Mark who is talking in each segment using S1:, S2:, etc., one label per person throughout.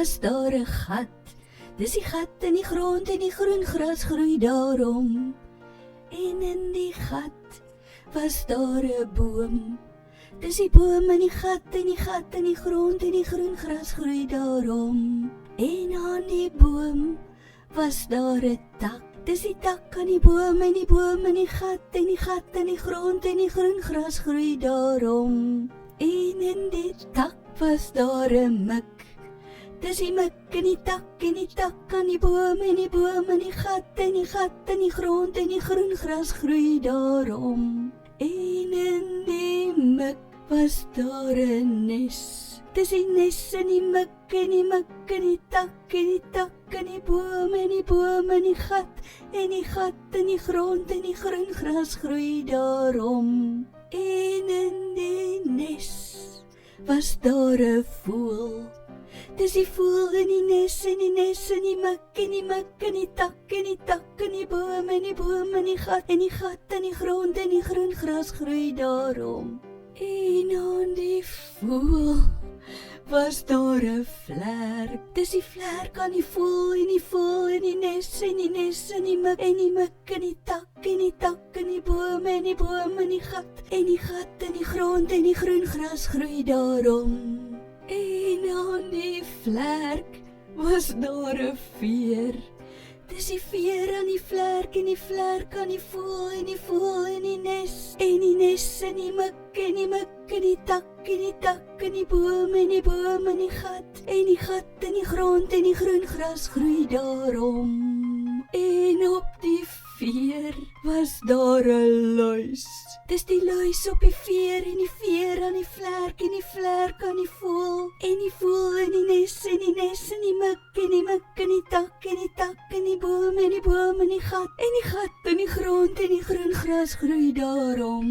S1: was daar 'n gat. Dis die gat in die grond en die groen gras groei daarom. En in die gat was daar 'n boom. Dis die boom in die gat en die gat in die grond en die groen gras groei daarom. En aan die boom was daar 'n tak. Dis die tak aan die boom en die boom in die gat en die gat in die grond en die groen gras groei daarom. En in die tak was daar 'n mik. Dis die mik in die tak aan die boom en die boom in die gat en die gat in die grond en die groen gras groei daarom. En in die mik was daar 'n nes. Dis die nes in die mik en die mik in die tak en die tak in die boom en die boom in die gat en die gat in die grond en die groen gras groei daarom. En in die nes was daar 'n voël. Dis die voël in die nes en die nes in die mik en die mik in die tak en die tak in die boom en die boom in die gat en die gat in die grond en die groen gras groei daarom. En aan die voël was daar 'n vlerk. Dis die vlerk aan die voël en die voël in die nes en die nes in die mik en die mik in die tak en die tak in die boom en die boom in die gat en die gat in die grond en die groen gras groei daarom. En aan die vlerk was daar 'n veer. Dis die veer aan die vlerk en die vlerk aan die voël en die voël in die nes en die nes in die mik en die mik in die tak en die tak in die boom en die boom in die gat en die gat in die grond en die groen gras groei daarom. En op die veer was daar 'n luis. Dis die luis op die veer en die veer aan die vlerk en die vlerk aan die voël en die voël in die nes en die nes in die mik en die mik in die tak en die tak in die boom en die boom in die gat in die grond en die groen gras groei daarom.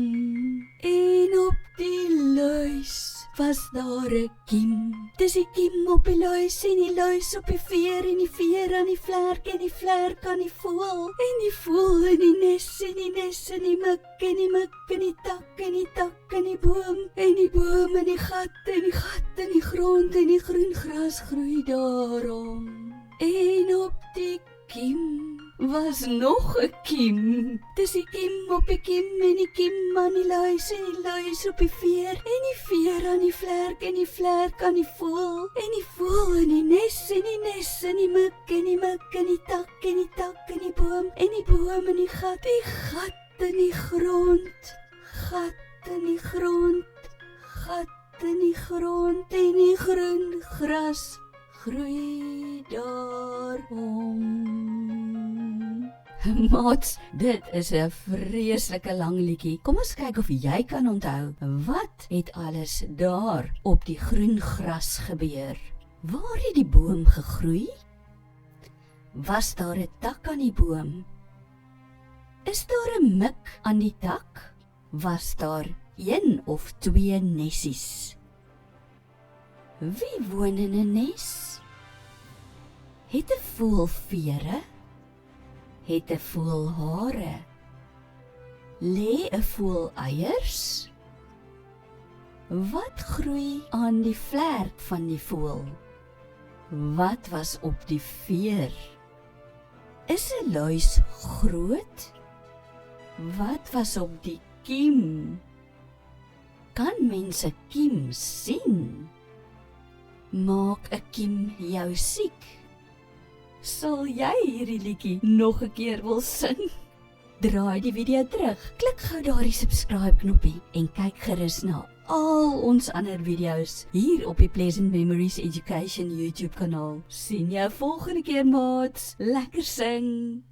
S1: En op die luis was daar 'n kiem. Dis die kiem op die luis en die luis op die veer en die veer aan die vlerk en die vlerk aan die voël en die voël in die nes en die nes in die mik en die mik in die tak en die tak in die boom en die boom in die gat in die grond en die groen gras groei daarom. En op die kiem was nog 'n kiem. Dis die kiem op die kiem en die kiem aan die luis en die luis op die veer en die veer aan die vlerk en die vlerk aan die voël en die voël in die nes en die nes in die mik en die mik in die tak en die tak in die boom in die gat in die grond, gat in die grond, gat in die grond en die groen gras groei daarom. Maats, dit is 'n vreeslike lang liedjie. Kom ons kyk of jy kan onthou wat het alles daar op die groen gras gebeur. Waar het die boom gegroei? Was daar 'n tak aan die boom? Is daar 'n mik aan die tak? Was daar 1 of 2 nessies? Wie woon in 'n nes? Het 'n voël vere? Het 'n voël hare? Lê 'n voël eiers? Wat groei aan die vlerk van die voël? Wat was op die veer? Is 'n luis groot? Wat was op die kiem? Kan mense kiem sien? Maak 'n kiem jou siek? Sal jy hierdie liedjie nog 'n keer wil sing? Draai die video terug, klik gou daardie subscribe knoppie en kyk gerus na al ons ander video's hier op die Pleasant Memories Education YouTube kanaal. Sien jou volgende keer, maats. Lekker sing!